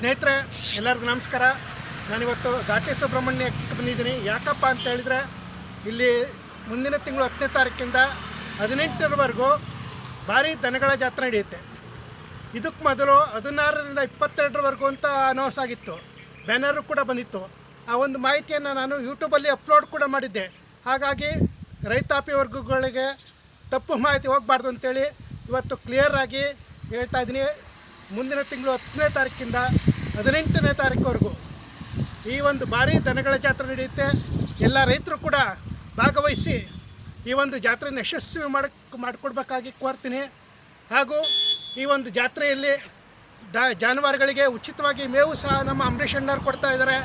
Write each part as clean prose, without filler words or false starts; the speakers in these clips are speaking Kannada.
ಸ್ನೇಹಿತರೆ, ಎಲ್ಲರಿಗೂ ನಮಸ್ಕಾರ. ನಾನಿವತ್ತು ಘಾಟಿ ಸುಬ್ರಹ್ಮಣ್ಯಕ್ಕೆ ಬಂದಿದ್ದೀನಿ. ಯಾಕಪ್ಪ ಅಂತ ಹೇಳಿದರೆ, ಇಲ್ಲಿ ಮುಂದಿನ ತಿಂಗಳು 10ನೇ ತಾರೀಕಿಂದ 18ರವರೆಗೂ ಭಾರಿ ದನಗಳ ಜಾತ್ರೆ ನಡೆಯುತ್ತೆ. ಇದಕ್ಕೆ ಮೊದಲು 16ರಿಂದ 22ರವರೆಗೂ ಅಂತ ಅನೌನ್ಸ್ ಆಗಿತ್ತು. ಬ್ಯಾನರು ಕೂಡ ಬಂದಿತ್ತು. ಆ ಒಂದು ಮಾಹಿತಿಯನ್ನು ನಾನು ಯೂಟ್ಯೂಬಲ್ಲಿ ಅಪ್ಲೋಡ್ ಕೂಡ ಮಾಡಿದ್ದೆ. ಹಾಗಾಗಿ ರೈತಾಪಿ ವರ್ಗಗಳಿಗೆ ತಪ್ಪು ಮಾಹಿತಿ ಹೋಗಬಾರ್ದು ಅಂತೇಳಿ ಇವತ್ತು ಕ್ಲಿಯರಾಗಿ ಹೇಳ್ತಾ ಇದ್ದೀನಿ. ಮುಂದಿನ ತಿಂಗಳು 10ನೇ ತಾರೀಕಿಂದ 18ನೇ ತಾರೀಕುವರೆಗೂ ಈ ಒಂದು ಭಾರಿ ದನಗಳ ಜಾತ್ರೆ ನಡೆಯುತ್ತೆ. ಎಲ್ಲ ರೈತರು ಕೂಡ ಭಾಗವಹಿಸಿ ಈ ಒಂದು ಜಾತ್ರೆಯನ್ನು ಯಶಸ್ವಿ ಮಾಡಿಕೊಡ್ಬೇಕಾಗಿ ಕೋರ್ತೀನಿ. ಹಾಗೂ ಈ ಒಂದು ಜಾತ್ರೆಯಲ್ಲಿ ಜಾನುವಾರುಗಳಿಗೆ ಉಚಿತವಾಗಿ ಮೇವು ಸಹ ನಮ್ಮ ಅಂಬರೀಷ್ ಅಣ್ಣವ್ರು ಕೊಡ್ತಾ ಇದ್ದಾರೆ.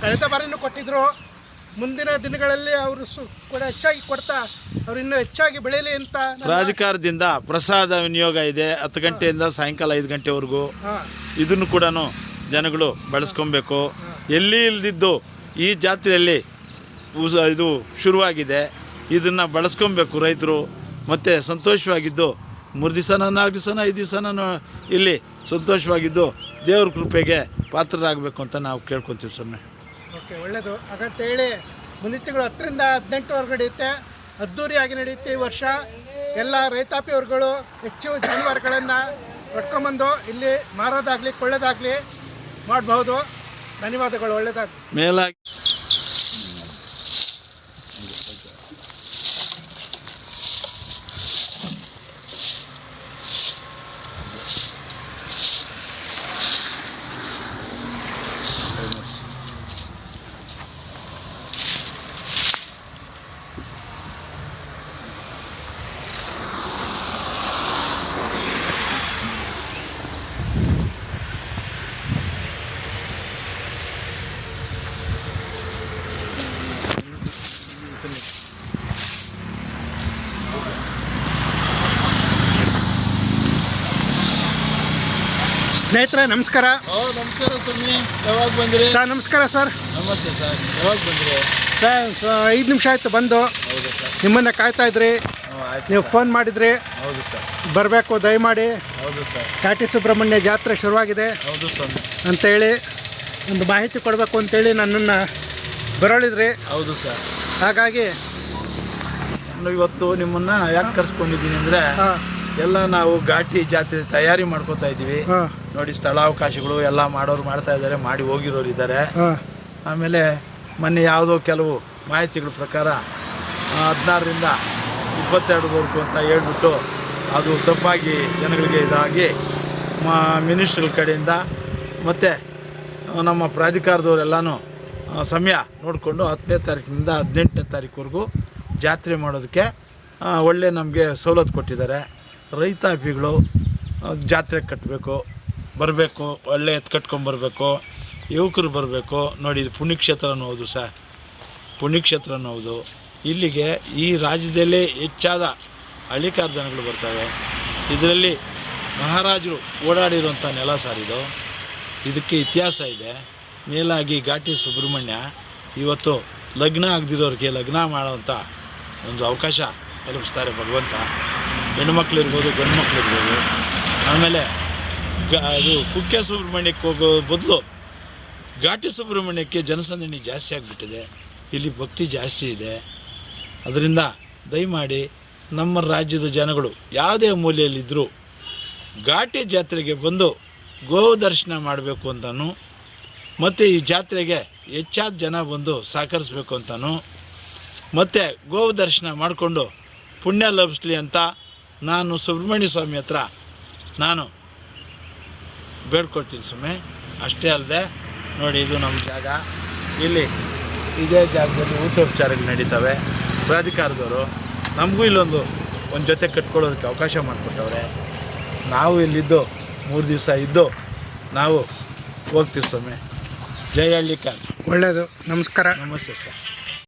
ಕಳೆದ ಬಾರಿನೂ ಕೊಟ್ಟಿದ್ದರು. ಮುಂದಿನ ದಿನಗಳಲ್ಲಿ ಅವರು ಕೂಡ ಹೆಚ್ಚಾಗಿ ಕೊಡ್ತಾ ಅವರು ಇನ್ನೂ ಹೆಚ್ಚಾಗಿ ಬೆಳೆಯಲಿ ಅಂತ ಪ್ರಾಧಿಕಾರದಿಂದ ಪ್ರಸಾದ ವಿನಿಯೋಗ ಇದೆ. 10 ಗಂಟೆಯಿಂದ ಸಾಯಂಕಾಲ 5 ಗಂಟೆವರೆಗೂ ಇದನ್ನು ಕೂಡ ಜನಗಳು ಬಳಸ್ಕೊಬೇಕು. ಎಲ್ಲಿ ಇಲ್ದಿದ್ದು ಈ ಜಾತ್ರೆಯಲ್ಲಿ ಇದು ಶುರುವಾಗಿದೆ. ಇದನ್ನು ಬಳಸ್ಕೊಬೇಕು ರೈತರು. ಮತ್ತು ಸಂತೋಷವಾಗಿದ್ದು 3 ದಿವಸನ 4 ದಿವಸನ 5 ದಿವಸನ ಇಲ್ಲಿ ಸಂತೋಷವಾಗಿದ್ದು ದೇವ್ರ ಕೃಪೆಗೆ ಪಾತ್ರರಾಗಬೇಕು ಅಂತ ನಾವು ಕೇಳ್ಕೊತೀವಿ. ಸೊನ್ನೆ ಓಕೆ, ಒಳ್ಳೆಯದು. ಹಾಗಂತೇಳಿ ಮುಂದಿನ ತಿಂಗಳು 10ರಿಂದ 18ವರೆಗೂ ನಡೆಯುತ್ತೆ. ಅದ್ದೂರಿಯಾಗಿ ನಡೆಯುತ್ತೆ ಈ ವರ್ಷ. ಎಲ್ಲ ರೈತಾಪಿ ವರ್ಗಗಳು ಹೆಚ್ಚು ಜಾನುವಾರುಗಳನ್ನು ಪಡ್ಕೊಂಬಂದು ಇಲ್ಲಿ ಮಾರೋದಾಗಲಿ ಕೊಳ್ಳೋದಾಗಲಿ ಮಾಡಬಹುದು. ಧನ್ಯವಾದಗಳು. ಒಳ್ಳೆಯದಾಗಲಿ. ಮೇಲಾಗಿ ಸ್ನೇಹಿತರೆ, ನಮಸ್ಕಾರ. ನಮಸ್ಕಾರ ಸ್ವಾಮಿ. ಯಾವಾಗ ಬಂದ್ರಿ ಸರ್? ನಮಸ್ಕಾರ ಸರ್. ನಮಸ್ತೆ ಸರ್. ಯಾವಾಗ ಬಂದ್ರಿ ಸರ್? 5 ನಿಮಿಷ ಆಯಿತು ಬಂದು. ಹೌದು ಸರ್. ನಿಮ್ಮನ್ನು ಕಾಯ್ತಾ ಇದ್ರಿ. ನೀವು ಫೋನ್ ಮಾಡಿದ್ರಿ. ಹೌದು ಸರ್. ಬರಬೇಕು ದಯಮಾಡಿ. ಹೌದು ಸರ್. ಘಾಟಿ ಸುಬ್ರಹ್ಮಣ್ಯ ಜಾತ್ರೆ ಶುರುವಾಗಿದೆ. ಹೌದು ಸ್ವಾಮಿ ಅಂತೇಳಿ ಒಂದು ಮಾಹಿತಿ ಕೊಡಬೇಕು ಅಂತೇಳಿ ನನ್ನನ್ನು ಬರಳಿದ್ರಿ. ಹೌದು ಸರ್. ಹಾಗಾಗಿ ನಾನು ಇವತ್ತು ನಿಮ್ಮನ್ನು ಯಾಕೆ ಕರೆಸ್ಕೊಂಡಿದ್ದೀನಿ ಅಂದರೆ, ಎಲ್ಲ ನಾವು ಘಾಟಿ ಜಾತ್ರೆ ತಯಾರಿ ಮಾಡ್ಕೋತಾ ಇದ್ದೀವಿ. ನೋಡಿ, ಸ್ಥಳಾವಕಾಶಗಳು ಎಲ್ಲ ಮಾಡೋರು ಮಾಡ್ತಾ ಇದ್ದಾರೆ, ಮಾಡಿ ಹೋಗಿರೋರು ಇದ್ದಾರೆ. ಆಮೇಲೆ ಮೊನ್ನೆ ಯಾವುದೋ ಕೆಲವು ಮಾಹಿತಿಗಳ ಪ್ರಕಾರ 16ರಿಂದ 22ವರೆಗೂ ಅಂತ ಹೇಳ್ಬಿಟ್ಟು ಅದು ತಪ್ಪಾಗಿ ಜನಗಳಿಗೆ ಇದಾಗಿ ಮಿನಿಸ್ಟ್ರುಗಳ ಕಡೆಯಿಂದ ಮತ್ತು ನಮ್ಮ ಪ್ರಾಧಿಕಾರದವರೆಲ್ಲನೂ ಸಮಯ ನೋಡಿಕೊಂಡು 10ನೇ ತಾರೀಕಿನಿಂದ 18ನೇ ತಾರೀಕುವರೆಗೂ ಜಾತ್ರೆ ಮಾಡೋದಕ್ಕೆ ಒಳ್ಳೆ ನಮಗೆ ಸವಲತ್ತು ಕೊಟ್ಟಿದ್ದಾರೆ. ರೈತಾಪಿಗಳು ಜಾತ್ರೆ ಕಟ್ಟಬೇಕು, ಬರಬೇಕು, ಒಳ್ಳೆ ಎತ್ತು ಕಟ್ಕೊಂಬರ್ಬೇಕು, ಯುವಕರು ಬರಬೇಕು. ನೋಡಿ, ಇದು ಪುಣ್ಯಕ್ಷೇತ್ರನೂ ಹೌದು ಸರ್, ಪುಣ್ಯಕ್ಷೇತ್ರನೂ ಹೌದು. ಇಲ್ಲಿಗೆ ಈ ರಾಜ್ಯದಲ್ಲೇ ಹೆಚ್ಚಾದ ಹಳ್ಳಿಕಾರ ದನಗಳು ಬರ್ತವೆ. ಇದರಲ್ಲಿ ಮಹಾರಾಜರು ಓಡಾಡಿರುವಂಥ ನೆಲ ಸರ್ ಇದು. ಇದಕ್ಕೆ ಇತಿಹಾಸ ಇದೆ. ಮೇಲಾಗಿ ಘಾಟಿ ಸುಬ್ರಹ್ಮಣ್ಯ ಇವತ್ತು ಲಗ್ನ ಆಗದಿರೋರಿಗೆ ಲಗ್ನ ಮಾಡೋವಂಥ ಒಂದು ಅವಕಾಶ ಕಲ್ಪಿಸ್ತಾರೆ ಭಗವಂತ. ಹೆಣ್ಮಕ್ಳಿರ್ಬೋದು, ಗಂಡು ಮಕ್ಕಳಿರ್ಬೋದು. ಆಮೇಲೆ ಇದು ಕುಕ್ಕೆ ಸುಬ್ರಹ್ಮಣ್ಯಕ್ಕೆ ಹೋಗೋ ಬದಲು ಘಾಟಿ ಸುಬ್ರಹ್ಮಣ್ಯಕ್ಕೆ ಜನಸಂದಣಿ ಜಾಸ್ತಿ ಆಗಿಬಿಟ್ಟಿದೆ. ಇಲ್ಲಿ ಭಕ್ತಿ ಜಾಸ್ತಿ ಇದೆ. ಅದರಿಂದ ದಯಮಾಡಿ ನಮ್ಮ ರಾಜ್ಯದ ಜನಗಳು ಯಾವುದೇ ಮೂಲೆಯಲ್ಲಿದ್ದರೂ ಘಾಟಿ ಜಾತ್ರೆಗೆ ಬಂದು ಗೋವು ದರ್ಶನ ಮಾಡಬೇಕು ಅಂತಲೂ, ಮತ್ತು ಈ ಜಾತ್ರೆಗೆ ಹೆಚ್ಚಾದ ಜನ ಬಂದು ಸಹಕರಿಸ್ಬೇಕು ಅಂತಲೂ, ಮತ್ತು ಗೋವು ದರ್ಶನ ಮಾಡಿಕೊಂಡು ಪುಣ್ಯ ಲಭಿಸ್ಲಿ ಅಂತ ನಾನು ಸುಬ್ರಹ್ಮಣ್ಯ ಸ್ವಾಮಿ ಹತ್ರ ನಾನು ಬೇಡ್ಕೊಳ್ತೀನಿ ಸ್ವಾಮಿ. ಅಷ್ಟೇ ಅಲ್ಲದೆ ನೋಡಿ, ಇದು ನಮ್ಮ ಜಾಗ. ಇಲ್ಲಿ ಇದೇ ಜಾಗದಲ್ಲಿ ಊಟೋಪಚಾರಗಳು ನಡೀತವೆ. ಪ್ರಾಧಿಕಾರದವರು ನಮಗೂ ಇಲ್ಲೊಂದು ಜೊತೆ ಕಟ್ಕೊಳ್ಳೋದಕ್ಕೆ ಅವಕಾಶ ಮಾಡಿಕೊಟ್ಟವ್ರೆ. ನಾವು ಇಲ್ಲಿದ್ದು 3 ದಿವಸ ಇದ್ದು ನಾವು ಹೋಗ್ತೀವಿ ಸ್ವಾಮಿ. ಜಯ ಹಳ್ಳಿಕಾರ್. ಒಳ್ಳೆಯದು. ನಮಸ್ಕಾರ. ನಮಸ್ತೆ ಸರ್.